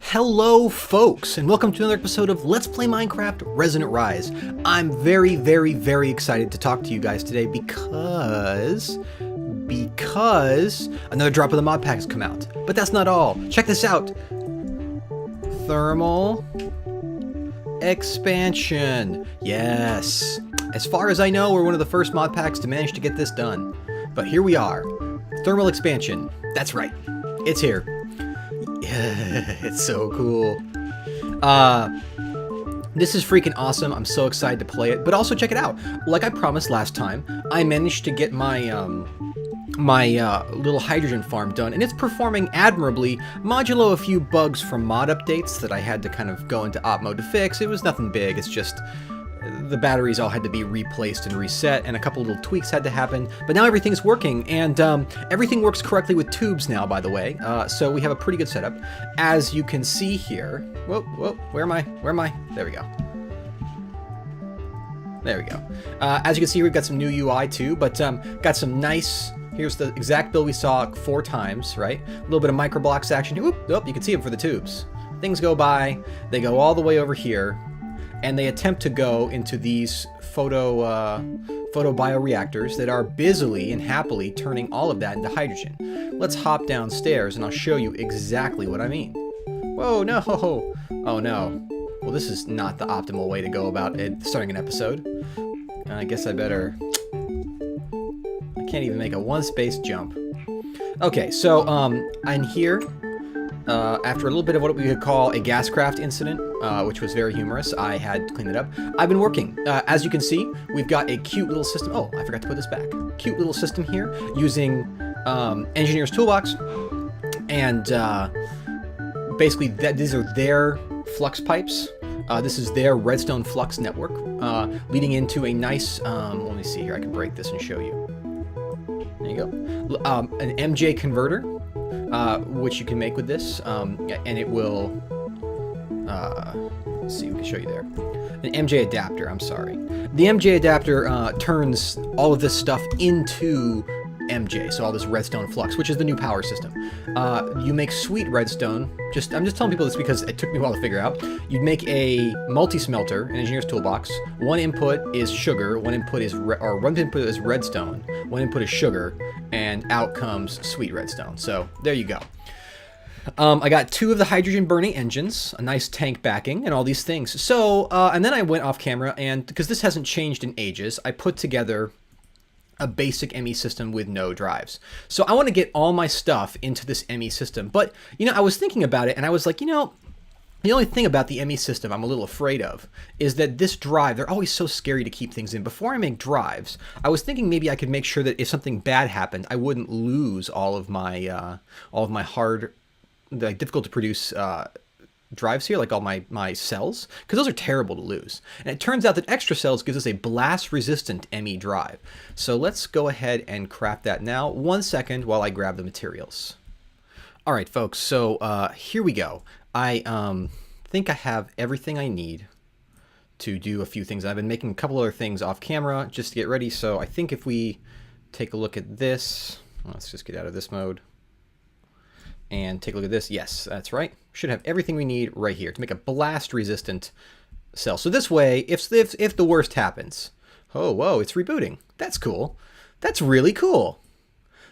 Hello folks, and welcome to another episode of Let's Play Minecraft Resonant Rise. I'm very excited to talk to you guys today because another drop of the mod pack has come out. But that's not all. Check this out. Thermal expansion. Yes. As far as I know, we're one of the first mod packs to manage to get this done. But here we are. Thermal expansion. That's right. It's here. It's so cool. This is freaking awesome. I'm so excited to play it. But also check it out. Like I promised last time, I managed to get my little hydrogen farm done, and it's performing admirably, modulo a few bugs from mod updates that I had to kind of go into op mode to fix. It was nothing big. It's just the batteries all had to be replaced and reset, and a couple little tweaks had to happen. But now everything's working, and everything works correctly with tubes now, by the way. So we have a pretty good setup. As you can see here... Whoa, where am I? There we go. There we go. As you can see, we've got some new UI too, but got some nice... Here's the exact build we saw 4 times, right? A little bit of microblocks action. Oop, you can see them for the tubes. Things go by. They go all the way over here, and they attempt to go into these photobioreactors that are busily and happily turning all of that into hydrogen. Let's hop downstairs and I'll show you exactly what I mean. Whoa, no! Oh no. Well, this is not the optimal way to go about it, starting an episode. I guess I better... I can't even make a one-space jump. Okay, so I'm here. After a little bit of what we could call a gascraft incident, which was very humorous, I had to clean it up. I've been working. As you can see, we've got a cute little system. Oh, I forgot to put this back. Cute little system here using Engineer's Toolbox. And basically, these are their flux pipes. This is their redstone flux network, leading into a nice... let me see here. I can break this and show you. There you go. An MJ converter. Which you can make with this, and it will, let's see, we can show you there. An MJ adapter, I'm sorry. The MJ adapter turns all of this stuff into MJ, so all this redstone flux, which is the new power system. You make sweet redstone. I'm just telling people this because it took me a while to figure out. You'd make a multi-smelter, an engineer's toolbox. One input is sugar, one input is redstone, one input is sugar, and out comes sweet redstone. So there you go. I got 2 of the hydrogen burning engines, a nice tank backing, and all these things. So, and then I went off camera, and because this hasn't changed in ages, I put together a basic ME system with no drives. So I want to get all my stuff into this ME system. But, you know, I was thinking about it and I was like, you know, the only thing about the ME system I'm a little afraid of is that this drive, they're always so scary to keep things in. Before I make drives, I was thinking maybe I could make sure that if something bad happened, I wouldn't lose all of my hard, like, difficult to produce drives here, like all my cells, because those are terrible to lose. And it turns out that extra cells gives us a blast resistant ME drive. So let's go ahead and craft that now. 1 second while I grab the materials. All right, folks, so here we go. I think I have everything I need to do a few things. I've been making a couple other things off camera just to get ready. So I think if we take a look at this, let's just get out of this mode and take a look at this. Yes, that's right. Should have everything we need right here to make a blast resistant cell. So this way, if the worst happens, oh, whoa, it's rebooting. That's cool. That's really cool.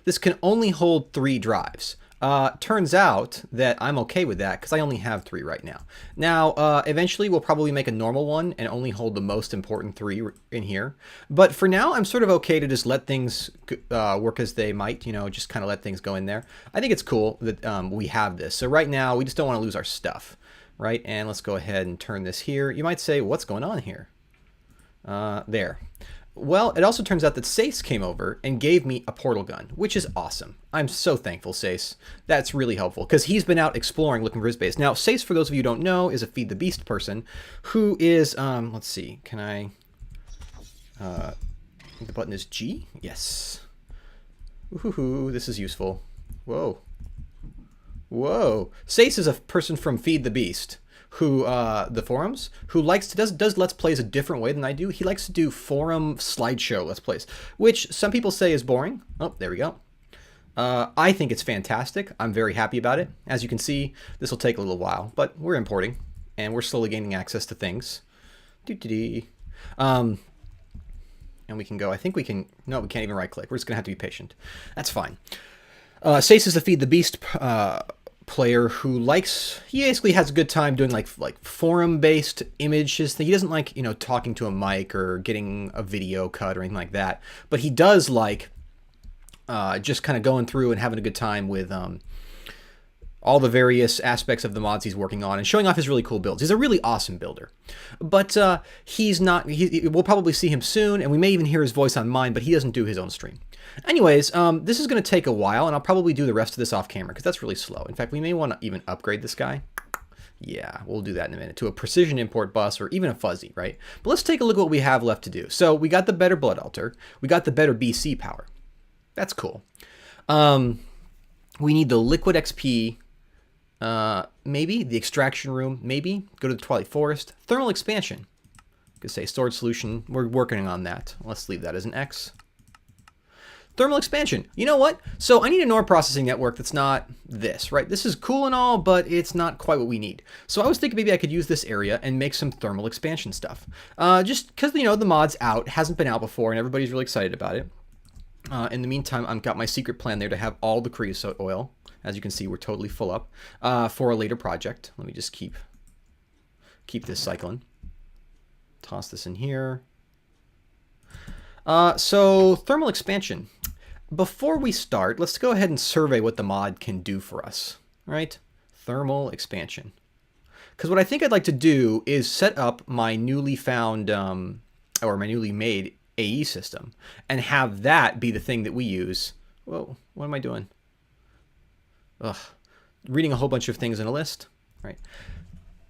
This can only hold 3 drives. Turns out that I'm okay with that because I only have 3 right now. Now, eventually we'll probably make a normal one and only hold the most important 3 in here. But for now, I'm sort of okay to just let things work as they might, you know, just kind of let things go in there. I think it's cool that we have this. So right now, we just don't want to lose our stuff, right? And let's go ahead and turn this here. You might say, what's going on here? There. Well, it also turns out that Sace came over and gave me a portal gun, which is awesome. I'm so thankful, Sace. That's really helpful, because he's been out exploring looking for his base. Now, Sace, for those of you who don't know, is a Feed the Beast person who is, let's see, can I, I think the button is G? Yes. Woohoo, this is useful. Whoa. Whoa. Sace is a person from Feed the Beast, who the forums, who likes to does Let's Plays a different way than I do. He likes to do forum slideshow Let's Plays, which some people say is boring. Oh, there we go. I think it's fantastic. I'm very happy about it. As you can see, this will take a little while, but we're importing, and we're slowly gaining access to things. And we can go, I think we can, no, we can't even right click. We're just going to have to be patient. That's fine. Stace is the Feed the Beast player who likes, he basically has a good time doing like forum-based images. He doesn't like, talking to a mic or getting a video cut or anything like that. But he does like just kind of going through and having a good time with all the various aspects of the mods he's working on and showing off his really cool builds. He's a really awesome builder. But he's not, we'll probably see him soon, and we may even hear his voice on mine, but he doesn't do his own stream. Anyways, this is going to take a while, and I'll probably do the rest of this off camera because that's really slow. In fact, we may want to even upgrade this guy. Yeah, we'll do that in a minute, to a precision import bus or even a fuzzy, right? But let's take a look at what we have left to do. So we got the better blood altar. We got the better BC power. That's cool. We need the liquid XP, maybe the extraction room, maybe go to the Twilight Forest. Thermal expansion. Could say storage solution. We're working on that. Let's leave that as an X. Thermal expansion. You know what? So I need a NOR processing network that's not this, right? This is cool and all, but it's not quite what we need. So I was thinking maybe I could use this area and make some thermal expansion stuff. Just because, the mod's out, hasn't been out before, and everybody's really excited about it. In the meantime, I've got my secret plan there to have all the creosote oil. As you can see, we're totally full up for a later project. Let me just keep this cycling. Toss this in here. So thermal expansion. Before we start, let's go ahead and survey what the mod can do for us, right? Thermal expansion. Because what I think I'd like to do is set up my newly found, or my newly made AE system and have that be the thing that we use. Whoa, what am I doing? Ugh, reading a whole bunch of things in a list, right?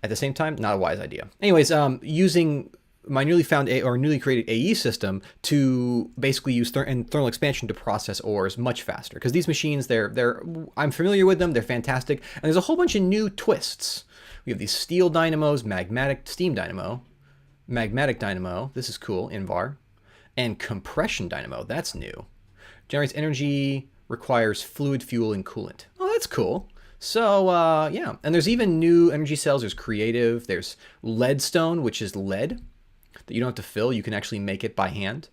At the same time, not a wise idea. Anyways, using my newly found newly created AE system to basically use thermal expansion to process ores much faster. Because these machines, I'm familiar with them, they're fantastic, and there's a whole bunch of new twists. We have these steel dynamos, magmatic steam dynamo, magmatic dynamo, this is cool, Invar, and compression dynamo, that's new. Generates energy, requires fluid fuel and coolant. Oh, that's cool. So, yeah, and there's even new energy cells. There's creative, there's LEADSTONE, which is lead that you don't have to fill. You can actually make it by hand.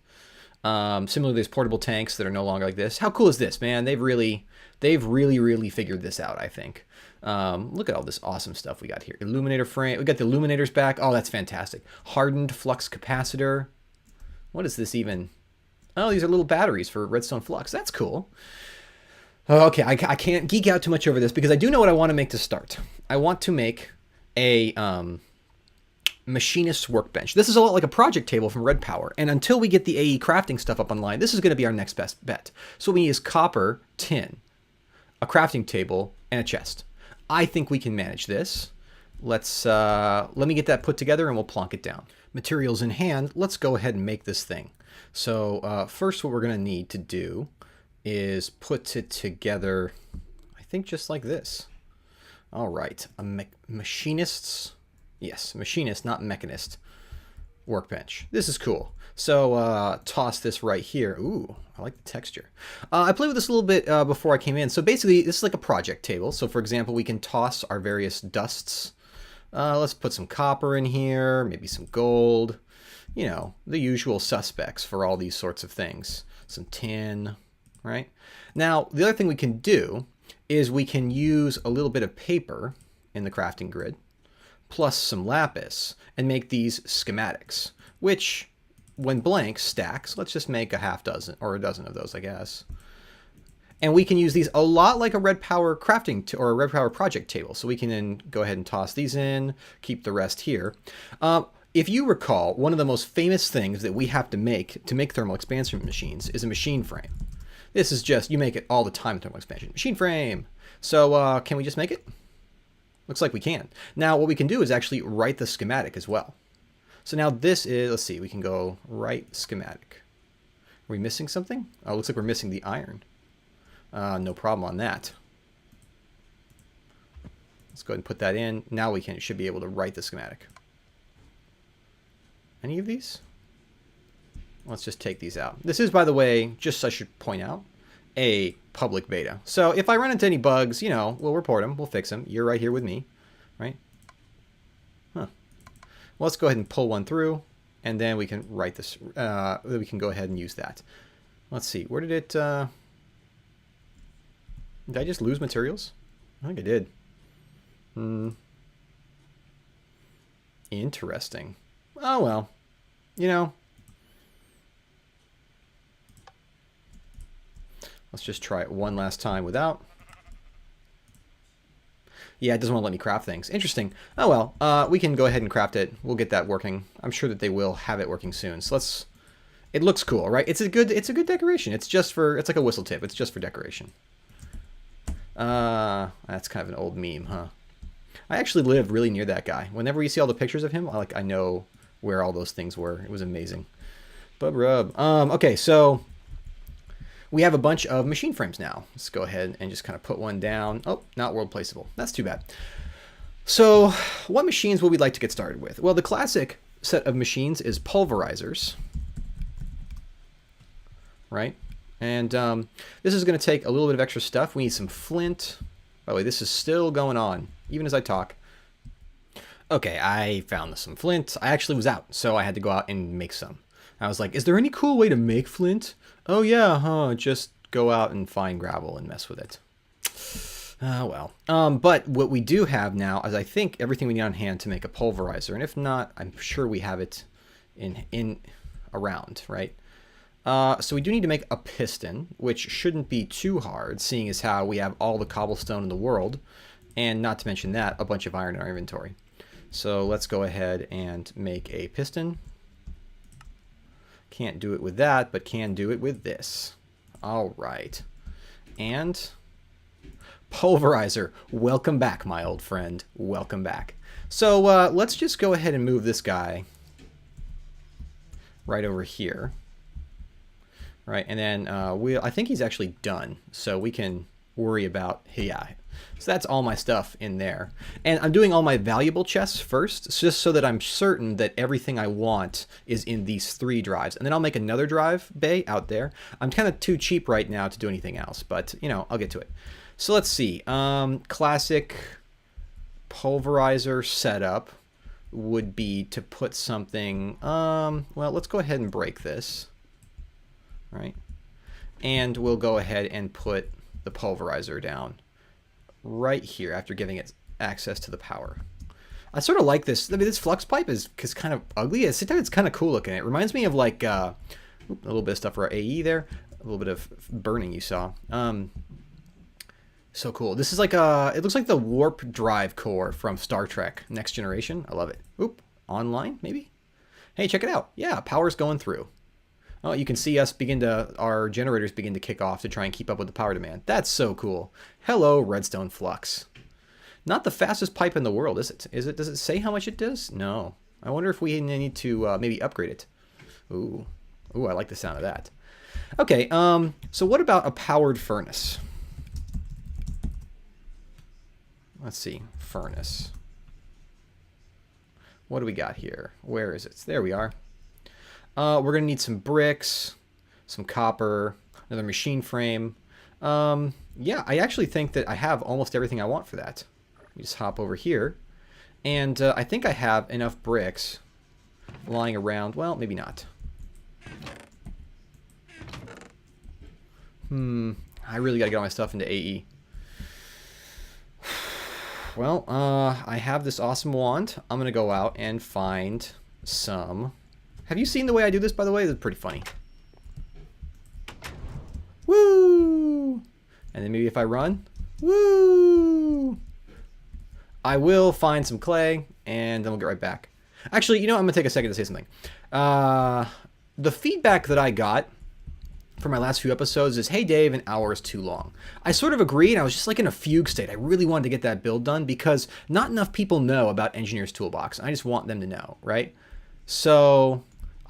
Similarly, there's portable tanks that are no longer like this. How cool is this, man? They've really figured this out, I think. Look at all this awesome stuff we got here. Illuminator frame. We got the illuminators back. Oh, that's fantastic. Hardened flux capacitor. What is this even? Oh, these are little batteries for redstone flux. That's cool. Okay, I can't geek out too much over this because I do know what I want to make to start. I want to make a machinist's workbench. This is a lot like a project table from Red Power. And until we get the AE crafting stuff up online, this is going to be our next best bet. So what we need is copper, tin, a crafting table, and a chest. I think we can manage this. Let me get that put together and we'll plonk it down. Materials in hand, let's go ahead and make this thing. So first what we're going to need to do is put it together, I think just like this. All right, a machinist's, yes, machinist, not mechanist, workbench. This is cool. So toss this right here. Ooh, I like the texture. I played with this a little bit before I came in. So basically, this is like a project table. So for example, we can toss our various dusts. Let's put some copper in here, maybe some gold. You know, the usual suspects for all these sorts of things. Some tin, right? Now, the other thing we can do is we can use a little bit of paper in the crafting grid, plus some lapis, and make these schematics, which, when blank, stacks. Let's just make a half dozen, or a dozen of those, I guess. And we can use these a lot like a Red Power crafting or a Red Power project table. So we can then go ahead and toss these in, keep the rest here. If you recall, one of the most famous things that we have to make thermal expansion machines is a machine frame. This is just, you make it all the time in thermal expansion. Machine frame. So can we just make it? Looks like we can. Now what we can do is actually write the schematic as well. So now this is, let's see, we can go write schematic. Are we missing something? Oh, looks like we're missing the iron. No problem on that. Let's go ahead and put that in. Now we should be able to write the schematic. Any of these? Let's just take these out. This is, by the way, just I should point out, a public beta. So if I run into any bugs, you know, we'll report them. We'll fix them. You're right here with me, right? Huh. Well, let's go ahead and pull one through, and then we can write this. We can go ahead and use that. Let's see. Where did it... did I just lose materials? I think I did. Interesting. Oh, well. You know. Let's just try it one last time without. Yeah, it doesn't want to let me craft things. Interesting. Oh, well. We can go ahead and craft it. We'll get that working. I'm sure that they will have it working soon. So let's... It looks cool, right? It's a good decoration. It's just for... It's like a whistle tip. It's just for decoration. That's kind of an old meme, huh? I actually live really near that guy. Whenever you see all the pictures of him, I know where all those things were. It was amazing. Bub rub. Okay, so we have a bunch of machine frames now. Let's go ahead and just kind of put one down. Oh, not world placeable. That's too bad. So what machines would we like to get started with? Well, the classic set of machines is pulverizers, right? And this is going to take a little bit of extra stuff. We need some flint. By the way, this is still going on, even as I talk. Okay, I found some flint. I actually was out, so I had to go out and make some. I was like, is there any cool way to make flint? Oh yeah, huh? Just go out and find gravel and mess with it. Oh well. But what we do have now is, I think, everything we need on hand to make a pulverizer. And if not, I'm sure we have it around, right? So we do need to make a piston, which shouldn't be too hard, seeing as how we have all the cobblestone in the world, and not to mention that, a bunch of iron in our inventory. So let's go ahead and make a piston. Can't do it with that, but can do it with this. All right. And pulverizer. Welcome back, my old friend. Welcome back. So let's just go ahead and move this guy right over here. Right, and then I think he's actually done, so we can worry about, yeah. So that's all my stuff in there. And I'm doing all my valuable chests first, just so that I'm certain that everything I want is in these 3 drives. And then I'll make another drive bay out there. I'm kind of too cheap right now to do anything else, but, you know, I'll get to it. So let's see. Classic pulverizer setup would be to put something... well, let's go ahead and break this. Right, and we'll go ahead and put the pulverizer down right here after giving it access to the power. I sort of like this. I mean, this flux pipe is kind of ugly. At the same time, it's kind of cool looking. It reminds me of like a little bit of stuff for our AE there, a little bit of burning you saw. So cool. This is like it looks like the warp drive core from Star Trek Next Generation. I love it. Oop, online maybe. Hey, check it out. Yeah, power's going through. Oh, you can see us our generators begin to kick off to try and keep up with the power demand. That's so cool. Hello, redstone flux. Not the fastest pipe in the world, is it? Does it say how much it does? No. I wonder if we need to maybe upgrade it. Ooh, I like the sound of that. Okay, so what about a powered furnace? Let's see, furnace. What do we got here? Where is it? There we are. We're going to need some bricks, some copper, another machine frame. Yeah, I actually think that I have almost everything I want for that. Let me just hop over here. And I think I have enough bricks lying around. Well, maybe not. I really got to get all my stuff into AE. Well, I have this awesome wand. I'm going to go out and find some... Have you seen the way I do this, by the way? It's pretty funny. Woo! And then maybe if I run, woo! I will find some clay, and then we'll get right back. Actually, you know, I'm going to take a second to say something. The feedback that I got for my last few episodes is, hey, Dave, an hour is too long. I sort of agreed. I was just like in a fugue state. I really wanted to get that build done because not enough people know about Engineer's Toolbox. I just want them to know, right? So...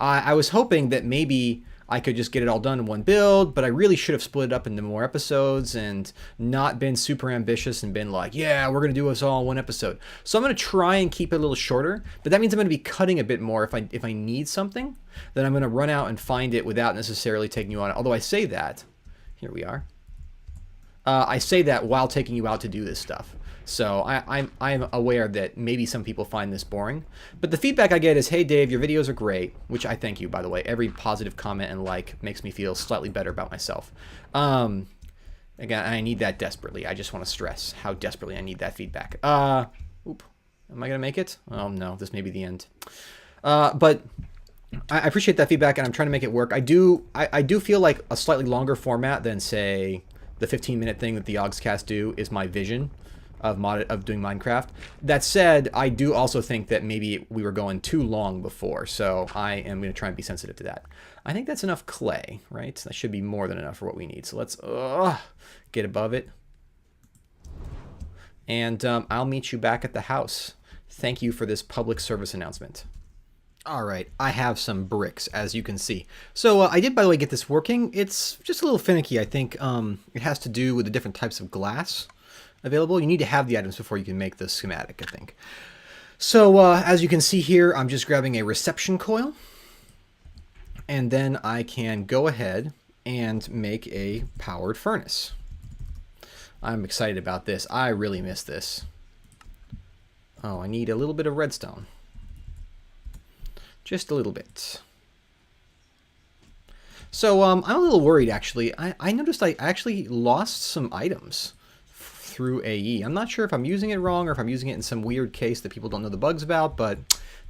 I was hoping that maybe I could just get it all done in one build, but I really should have split it up into more episodes and not been super ambitious and been like, yeah, we're going to do this all in one episode. So I'm going to try and keep it a little shorter, but that means I'm going to be cutting a bit more if I need something. Then I'm going to run out and find it without necessarily taking you on it. Although I say that, here we are. I say that while taking you out to do this stuff. So I'm aware that maybe some people find this boring. But the feedback I get is, hey, Dave, your videos are great, which I thank you, by the way. Every positive comment and like makes me feel slightly better about myself. Again, I need that desperately. I just want to stress how desperately I need that feedback. Oop. Am I going to make it? Oh, no. This may be the end. But I appreciate that feedback, and I'm trying to make it work. I do feel like a slightly longer format than, say, the 15-minute thing that the Ogscast do is my vision of doing Minecraft. That said, I do also think that maybe we were going too long before, so I am going to try and be sensitive to that. I think that's enough clay, right? That should be more than enough for what we need. So let's get above it. And I'll meet you back at the house. Thank you for this public service announcement. All right, I have some bricks, as you can see. So I did, by the way, get this working. It's just a little finicky. I think it has to do with the different types of glass available. You need to have the items before you can make the schematic, I think. So as you can see here, I'm just grabbing a reception coil. And then I can go ahead and make a powered furnace. I'm excited about this. I really miss this. Oh, I need a little bit of redstone. Just a little bit. So I'm a little worried, actually. I noticed I actually lost some items through AE. I'm not sure if I'm using it wrong or if I'm using it in some weird case that people don't know the bugs about, but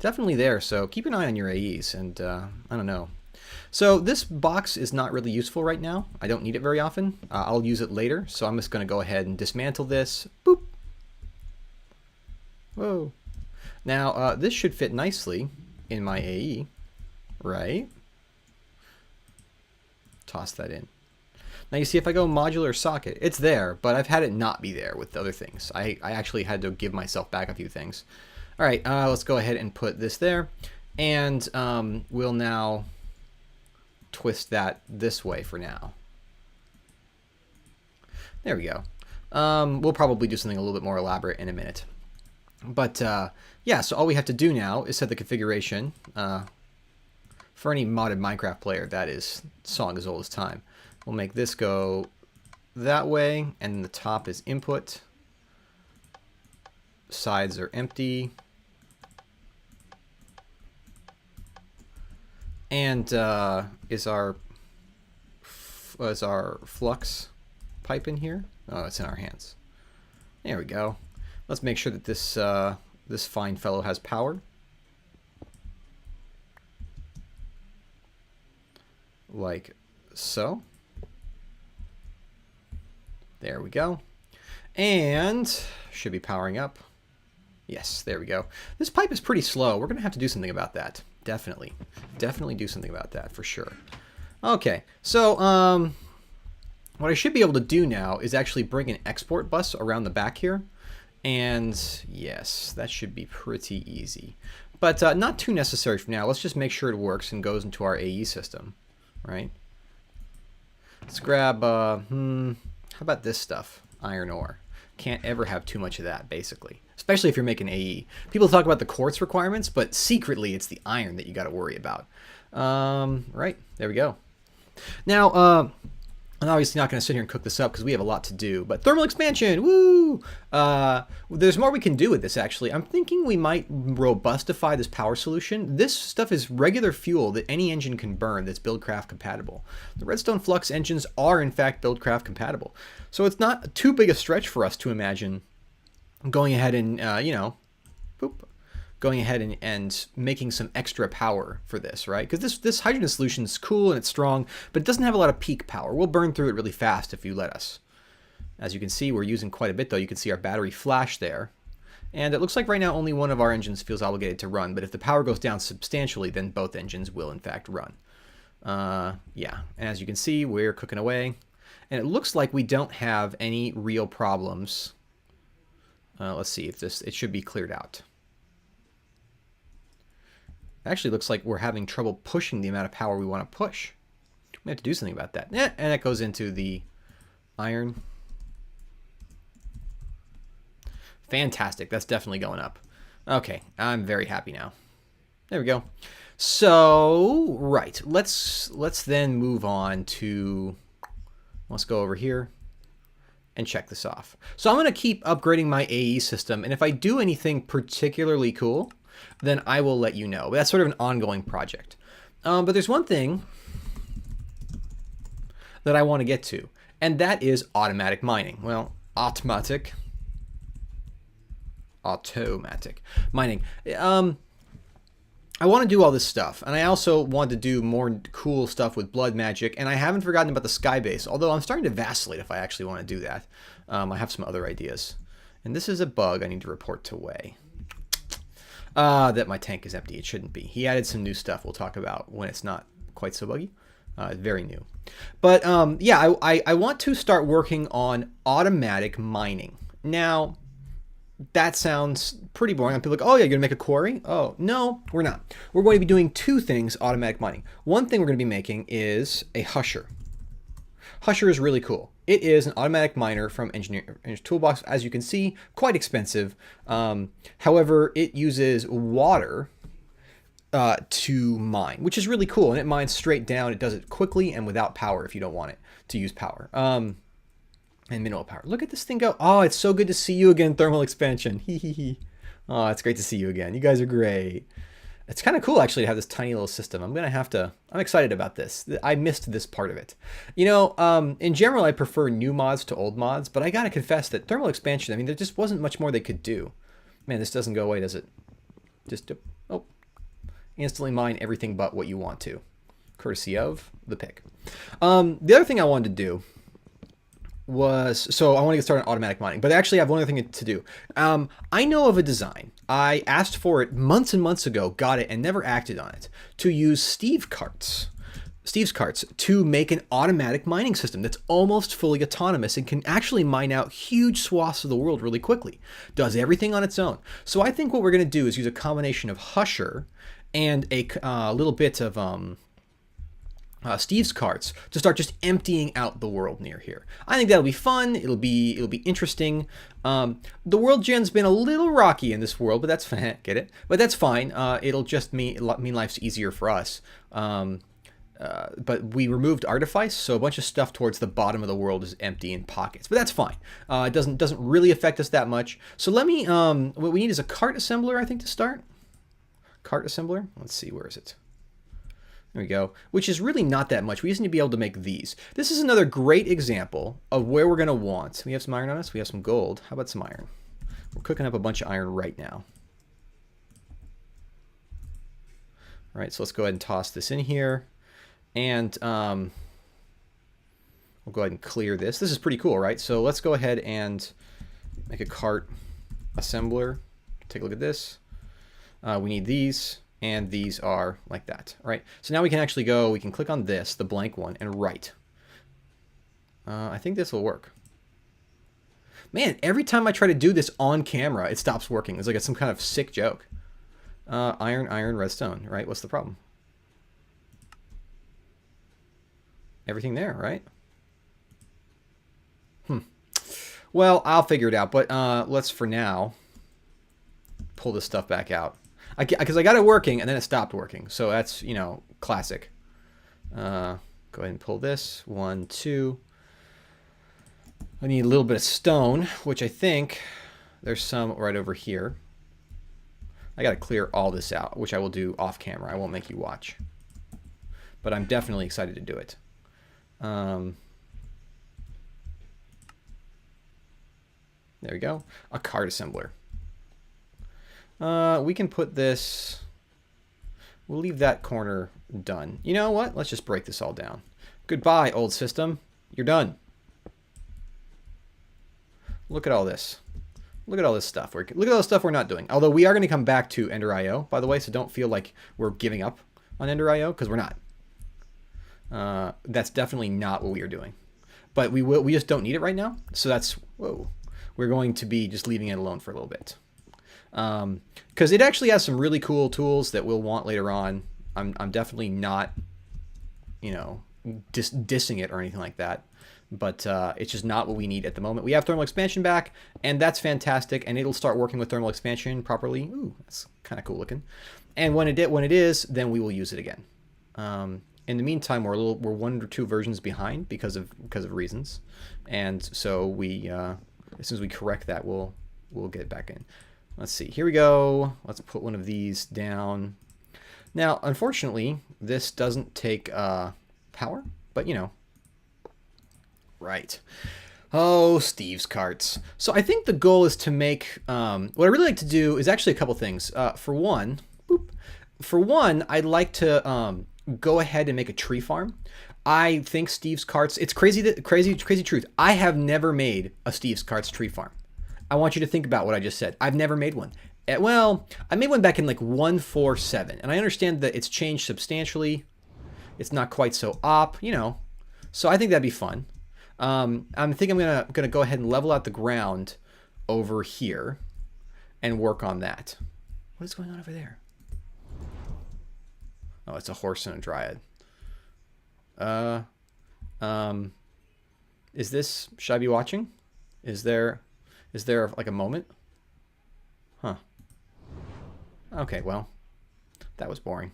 definitely there. So keep an eye on your AEs, and I don't know. So this box is not really useful right now. I don't need it very often. I'll use it later, so I'm just going to go ahead and dismantle this. Boop. Whoa. Now, this should fit nicely in my AE, right? Toss that in. Now you see if I go modular socket, it's there, but I've had it not be there with the other things. I actually had to give myself back a few things. All right, let's go ahead and put this there. And we'll now twist that this way for now. There we go. We'll probably do something a little bit more elaborate in a minute. But yeah, so all we have to do now is set the configuration. For any modded Minecraft player, that is song as old as time. We'll make this go that way, and the top is input. Sides are empty. And is our flux pipe in here? Oh, it's in our hands. There we go. Let's make sure that this this fine fellow has power. Like so. There we go. And should be powering up. Yes, there we go. This pipe is pretty slow. We're going to have to do something about that. Definitely. Definitely do something about that for sure. Okay, so what I should be able to do now is actually bring an export bus around the back here. And yes, that should be pretty easy. But not too necessary for now. Let's just make sure it works and goes into our AE system, right? Let's grab, how about this stuff? Iron ore. Can't ever have too much of that, basically. Especially if you're making AE. People talk about the quartz requirements, but secretly it's the iron that you got to worry about. Right, there we go. Now, I'm obviously not going to sit here and cook this up because we have a lot to do, but thermal expansion, woo! There's more we can do with this, actually. I'm thinking we might robustify this power solution. This stuff is regular fuel that any engine can burn that's Buildcraft compatible. The Redstone Flux engines are, in fact, Buildcraft compatible. So it's not too big a stretch for us to imagine going ahead and, you know, boop, going ahead and making some extra power for this, right? Because this hydrogen solution is cool and it's strong, but it doesn't have a lot of peak power. We'll burn through it really fast if you let us. As you can see, we're using quite a bit, though. You can see our battery flash there. And it looks like right now only one of our engines feels obligated to run, but if the power goes down substantially, then both engines will, in fact, run. Yeah, and as you can see, we're cooking away. And it looks like we don't have any real problems. Let's see if it should be cleared out. Actually looks like we're having trouble pushing the amount of power we want to push. We have to do something about that. Yeah, and that goes into the iron. Fantastic. That's definitely going up. Okay, I'm very happy now. There we go. So, right. Let's then move on to, let's go over here and check this off. So I'm going to keep upgrading my AE system, and if I do anything particularly cool, then I will let you know. But that's sort of an ongoing project. But there's one thing that I want to get to, and that is automatic mining. Well, automatic mining. I want to do all this stuff, and I also want to do more cool stuff with blood magic, and I haven't forgotten about the sky base, although I'm starting to vacillate if I actually want to do that. I have some other ideas. And this is a bug I need to report to Wei. That my tank is empty. It shouldn't be. He added some new stuff we'll talk about when it's not quite so buggy. Very new. But yeah, I want to start working on automatic mining. Now, that sounds pretty boring. People are like, oh yeah, you're gonna make a quarry? Oh, no, we're not. We're going to be doing two things, automatic mining. One thing we're gonna be making is a husher. Husher is really cool. It is an automatic miner from Engineer's Toolbox. As you can see, quite expensive. However, it uses water to mine, which is really cool. And it mines straight down. It does it quickly and without power if you don't want it to use power. And mineral power. Look at this thing go. Oh, it's so good to see you again, Thermal Expansion. Hee hee hee. Oh, it's great to see you again. You guys are great. It's kind of cool actually to have this tiny little system. I'm excited about this. I missed this part of it. You know, in general, I prefer new mods to old mods, but I gotta confess that Thermal Expansion, I mean, there just wasn't much more they could do. Man, this doesn't go away, does it? Just, oh, instantly mine everything but what you want to. Courtesy of the pick. The other thing I wanted to do so I want to get started on automatic mining, but I actually have one other thing to do. I know of a design. I asked for it months and months ago, got it, and never acted on it, to use Steve's carts to make an automatic mining system that's almost fully autonomous and can actually mine out huge swaths of the world really quickly. Does everything on its own. So I think what we're going to do is use a combination of Husher and a little bit of Steve's carts to start just emptying out the world near here. I think that'll be fun. It'll be interesting. The world gen's been a little rocky in this world, but that's fine. Get it? But that's fine. It'll just mean life's easier for us. But we removed Artifice, so a bunch of stuff towards the bottom of the world is empty in pockets. But that's fine. It doesn't really affect us that much. So let me. What we need is a cart assembler, I think, to start. Cart assembler. Let's see. Where is it? There we go, which is really not that much. We just need to be able to make these. This is another great example of where we're going to want. We have some iron on us. We have some gold. How about some iron? We're cooking up a bunch of iron right now. All right, so let's go ahead and toss this in here. And we'll go ahead and clear this. This is pretty cool, right? So let's go ahead and make a cart assembler. Take a look at this. We need these. And these are like that, right? So now we can actually go, we can click on this, the blank one, and write. I think this will work. Man, every time I try to do this on camera, it stops working. It's like it's some kind of sick joke. Iron, redstone, right? What's the problem? Everything there, right? Well, I'll figure it out, but let's, for now, pull this stuff back out. Because I got it working and then it stopped working. So that's, you know, classic. Go ahead and pull this. 1, 2. I need a little bit of stone, which I think there's some right over here. I got to clear all this out, which I will do off camera. I won't make you watch. But I'm definitely excited to do it. There we go. A cart assembler. We can put this, we'll leave that corner done. You know what? Let's just break this all down. Goodbye, old system. You're done. Look at all this. Look at all this stuff. Look at all the stuff we're not doing. Although we are going to come back to Ender IO, by the way, so don't feel like we're giving up on Ender IO, because we're not. That's definitely not what we are doing. But we just don't need it right now. So that's, whoa. We're going to be just leaving it alone for a little bit. Because it actually has some really cool tools that we'll want later on. I'm definitely not, you know, dissing it or anything like that. But it's just not what we need at the moment. We have thermal expansion back, and that's fantastic. And it'll start working with thermal expansion properly. Ooh, that's kind of cool looking. And when it is, then we will use it again. In the meantime, we're one or two versions behind because of reasons, and so we as soon as we correct that, we'll get back in. Let's see. Here we go. Let's put one of these down. Now, unfortunately, this doesn't take power, but you know. Right. Oh, Steve's carts. So I think the goal is to make, what I really like to do is actually a couple things. For one, I'd like to go ahead and make a tree farm. I think Steve's carts, it's crazy truth. I have never made a Steve's carts tree farm. I want you to think about what I just said. I've never made one. Well, I made one back in like 1.4.7, and I understand that it's changed substantially. It's not quite so op, you know. So I think that'd be fun. I think I'm gonna go ahead and level out the ground over here and work on that. What is going on over there? Oh, it's a horse and a dryad. Is this, should I be watching? Is there like a moment? Huh. Okay, well, that was boring.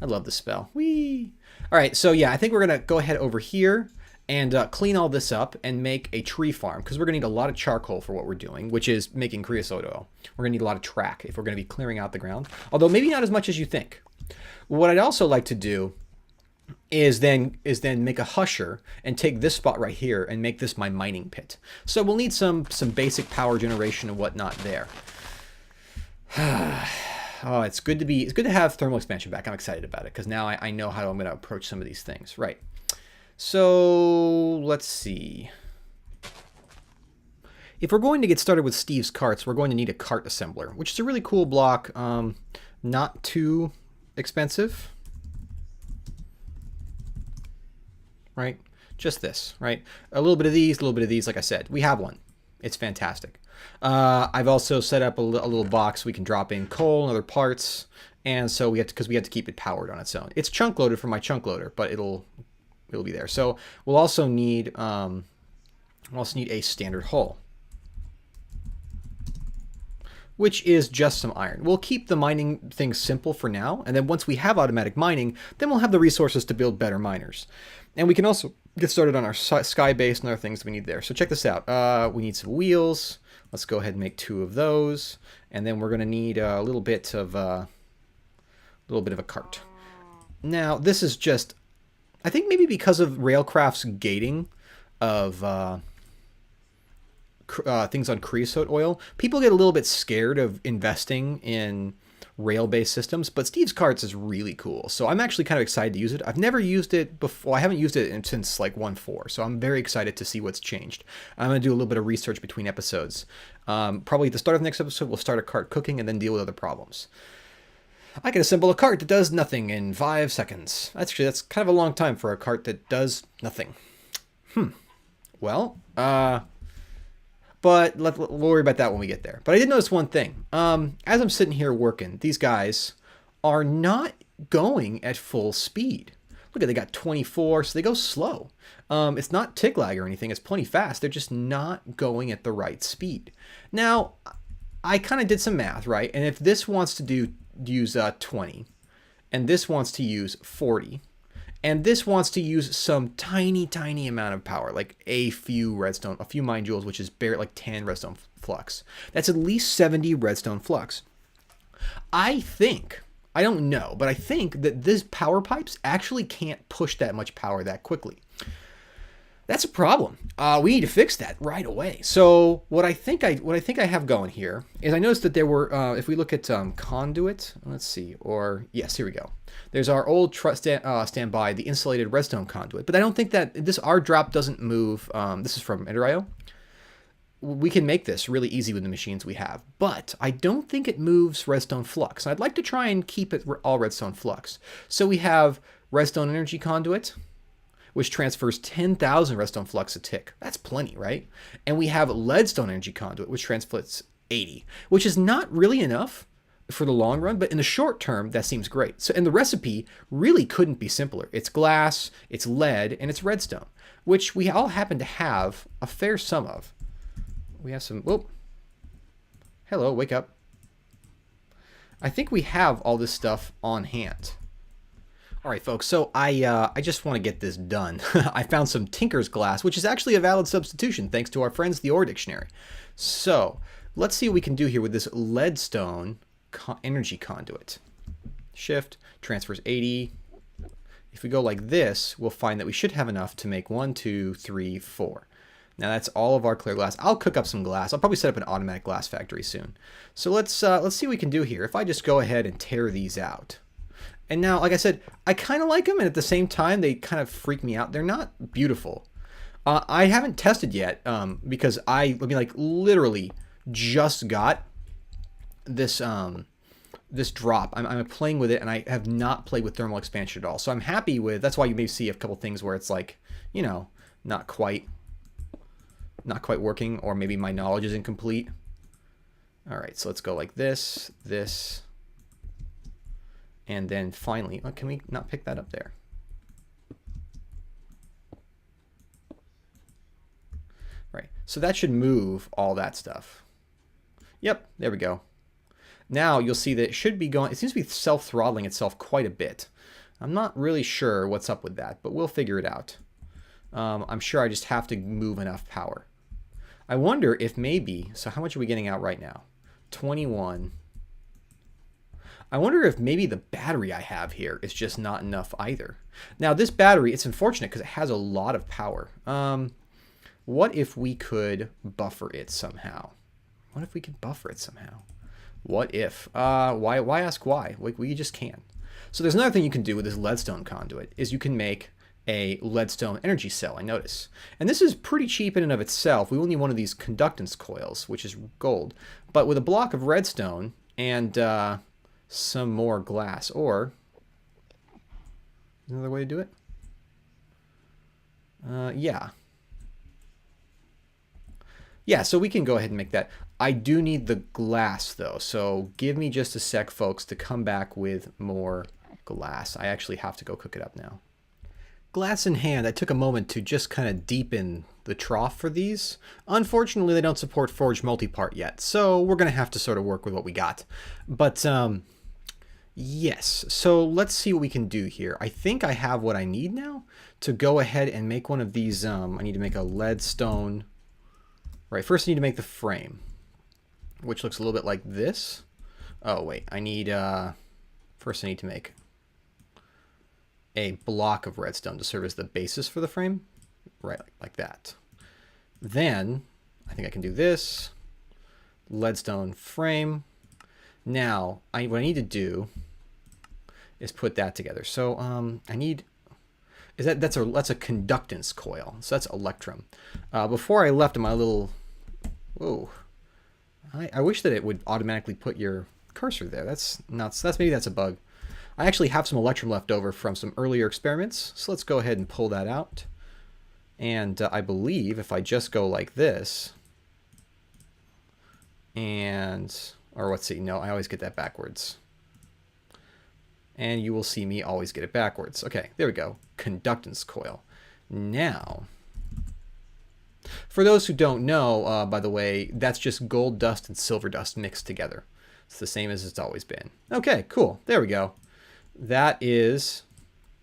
I love the spell. Whee! All right, so yeah, I think we're gonna go ahead over here and clean all this up and make a tree farm, because we're going to need a lot of charcoal for what we're doing, which is making creosote oil. We're going to need a lot of track if we're going to be clearing out the ground, although maybe not as much as you think. What I'd also like to do is then make a husher and take this spot right here and make this my mining pit. So we'll need some basic power generation and whatnot there. Oh, it's good to have thermal expansion back. I'm excited about it because now I know how I'm going to approach some of these things. Right. So let's see. If we're going to get started with Steve's carts, we're going to need a cart assembler, which is a really cool block. Not too expensive, right? Just this, right? A little bit of these, like I said. We have one. It's fantastic. I've also set up a little box we can drop in coal and other parts, and so we have to keep it powered on its own. It's chunk loaded from my chunk loader, but it'll be there. So we'll also need a standard hull, which is just some iron. We'll keep the mining thing simple for now, and then once we have automatic mining, then we'll have the resources to build better miners. And we can also get started on our sky base and other things we need there. So check this out. We need some wheels. Let's go ahead and make 2 of those, and then we're going to need a little bit of a cart. Now this is just, I think maybe because of Railcraft's gating of things on creosote oil, people get a little bit scared of investing in rail-based systems, but Steve's carts is really cool. So I'm actually kind of excited to use it. I've never used it before. I haven't used it since like 1.4, so I'm very excited to see what's changed. I'm going to do a little bit of research between episodes. Probably at the start of the next episode, we'll start a cart cooking and then deal with other problems. I can assemble a cart that does nothing in 5 seconds. That's kind of a long time for a cart that does nothing. Well, but we'll worry about that when we get there. But I did notice one thing. As I'm sitting here working, these guys are not going at full speed. Look at, they got 24, so they go slow. It's not tick lag or anything. It's plenty fast. They're just not going at the right speed. Now, I kind of did some math, right? And if this wants to use 20, and this wants to use 40, and this wants to use some tiny amount of power, like a few mine joules, which is barely like 10 redstone flux. That's at least 70 redstone flux. I don't know, but I think that these power pipes actually can't push that much power that quickly. That's a problem. We need to fix that right away. So what I think I have going here is I noticed that there were, if we look at conduit, let's see, or yes, here we go. There's our old standby, the insulated redstone conduit, but I don't think that this R drop doesn't move. This is from Ender.io. We can make this really easy with the machines we have, but I don't think it moves redstone flux. I'd like to try and keep it all redstone flux. So we have redstone energy conduit, which transfers 10,000 redstone flux a tick. That's plenty, right? And we have leadstone energy conduit, which transfers 80, which is not really enough for the long run, but in the short term, that seems great. So, and the recipe really couldn't be simpler. It's glass, it's lead, and it's redstone, which we all happen to have a fair sum of. We have some, whoop. Hello, wake up. I think we have all this stuff on hand. All right, folks, so I just want to get this done. I found some Tinker's Glass, which is actually a valid substitution thanks to our friends, the Ore Dictionary. So let's see what we can do here with this leadstone energy conduit. Shift, transfers 80. If we go like this, we'll find that we should have enough to make 1, 2, 3, 4. Now that's all of our clear glass. I'll cook up some glass. I'll probably set up an automatic glass factory soon. So let's see what we can do here. If I just go ahead and tear these out. And now, like I said, I kind of like them, and at the same time, they kind of freak me out. They're not beautiful. I haven't tested yet because I mean, like, literally just got this this drop. I'm playing with it, and I have not played with thermal expansion at all. So I'm happy with. That's why you may see a couple things where it's like, you know, not quite working, or maybe my knowledge is incomplete. All right, so let's go like this, this. And then finally, oh, can we not pick that up there? Right, so that should move all that stuff. Yep, there we go. Now you'll see that it should be going, it seems to be self-throttling itself quite a bit. I'm not really sure what's up with that, but we'll figure it out. I'm sure I just have to move enough power. I wonder if maybe, so how much are we getting out right now? 21. I wonder if maybe the battery I have here is just not enough either. Now this battery, it's unfortunate because it has a lot of power. What if we could buffer it somehow? What if we could buffer it somehow? What if? Why ask why? We just can. So there's another thing you can do with this leadstone conduit is you can make a leadstone energy cell, I notice. And this is pretty cheap in and of itself. We will need one of these conductance coils, which is gold. But with a block of redstone and some more glass, or another way to do it? Yeah, so we can go ahead and make that. I do need the glass though, so give me just a sec, folks, to come back with more glass. I actually have to go cook it up now. Glass in hand, I took a moment to just kind of deepen the trough for these. Unfortunately, they don't support forged multi-part yet, so we're going to have to sort of work with what we got. But yes, so let's see what we can do here. I think I have what I need now to go ahead and make one of these. I need to make a leadstone. Right, first I need to make the frame, which looks a little bit like this. Oh wait, I need, first I need to make a block of redstone to serve as the basis for the frame. Right, like that. Then, I think I can do this. Leadstone frame. Now, what I need to do is put that together. So, I need... that's a conductance coil. So that's electrum. Before I left in my little... Whoa. I wish that it would automatically put your cursor there. That's nuts. Maybe that's a bug. I actually have some electrum left over from some earlier experiments. So let's go ahead and pull that out. And I believe if I just go like this, or let's see, no, I always get that backwards. And you will see me always get it backwards. Okay, there we go. Conductance coil. Now, for those who don't know, by the way, that's just gold dust and silver dust mixed together. It's the same as it's always been. Okay, cool. There we go. That is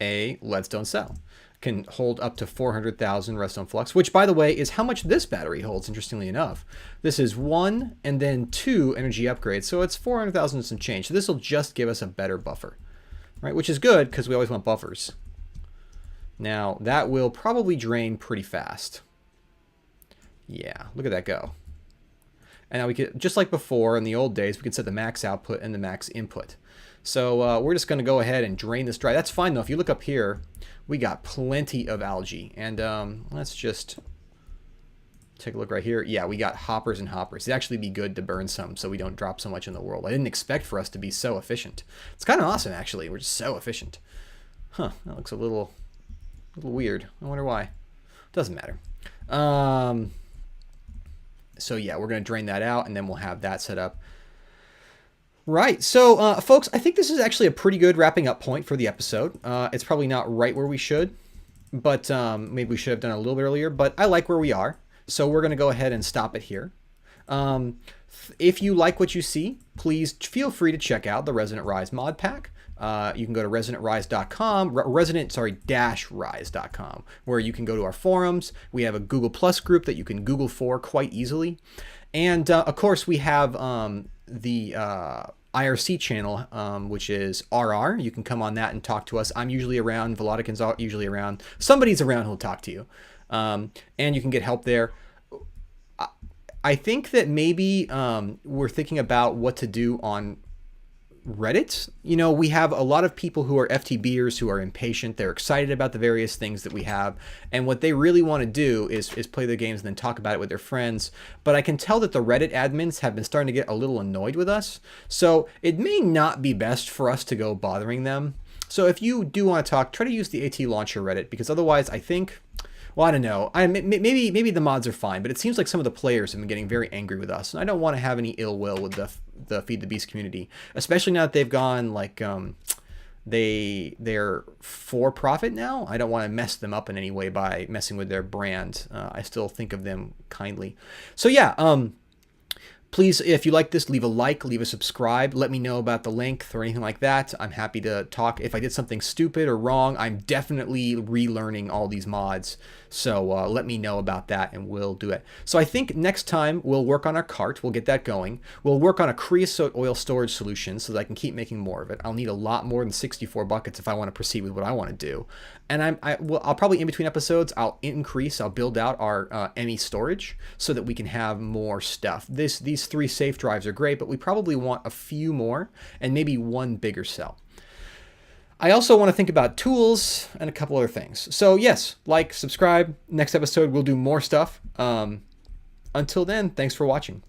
a leadstone cell. Can hold up to 400,000 redstone flux, which, by the way, is how much this battery holds, interestingly enough. This is 1 and then 2 energy upgrades, so it's 400,000 and some change. So this will just give us a better buffer, right? Which is good because we always want buffers. Now, that will probably drain pretty fast. Yeah, look at that go. And now we could, just like before in the old days, we could set the max output and the max input. So we're just going to go ahead and drain this dry. That's fine though. If you look up here, we got plenty of algae. And let's just take a look right here. Yeah, we got hoppers and hoppers. It'd actually be good to burn some so we don't drop so much in the world. I didn't expect for us to be so efficient. It's kind of awesome actually. We're just so efficient. Huh, that looks a little weird. I wonder why. Doesn't matter. So yeah, we're going to drain that out and then we'll have that set up. Right, so folks, I think this is actually a pretty good wrapping up point for the episode. It's probably not right where we should, but maybe we should have done it a little bit earlier, but I like where we are. So we're going to go ahead and stop it here. If you like what you see, please feel free to check out the Resonant Rise mod pack. you can go to resonantrise.com, rise.com, where you can go to our forums. We have a Google Plus group that you can Google for quite easily. And of course, we have the IRC channel, which is RR. You can come on that and talk to us. I'm usually around. Volodikin's usually around. Somebody's around who'll talk to you. And you can get help there. I think that maybe we're thinking about what to do on Reddit. You know, we have a lot of people who are FTBers who are impatient. They're excited about the various things that we have, and what they really want to do is play the games and then talk about it with their friends. But I can tell that the Reddit admins have been starting to get a little annoyed with us, so it may not be best for us to go bothering them. So if you do want to talk, try to use the AT Launcher Reddit, because otherwise I think, well, I don't know. Maybe the mods are fine, but it seems like some of the players have been getting very angry with us, and I don't want to have any ill will with the Feed the Beast community, especially now that they've gone like they're for profit now. I don't want to mess them up in any way by messing with their brand. I still think of them kindly. So yeah, please, if you like this, leave a like, leave a subscribe. Let me know about the length or anything like that. I'm happy to talk. If I did something stupid or wrong, I'm definitely relearning all these mods. So let me know about that and we'll do it. So I think next time we'll work on our cart. We'll get that going. We'll work on a creosote oil storage solution so that I can keep making more of it. I'll need a lot more than 64 buckets if I want to proceed with what I want to do. And I'll probably, in between episodes, I'll build out our ME storage so that we can have more stuff. These 3 safe drives are great, but we probably want a few more and maybe one bigger cell. I also want to think about tools and a couple other things. So yes, like, subscribe. Next episode, we'll do more stuff. Until then, thanks for watching.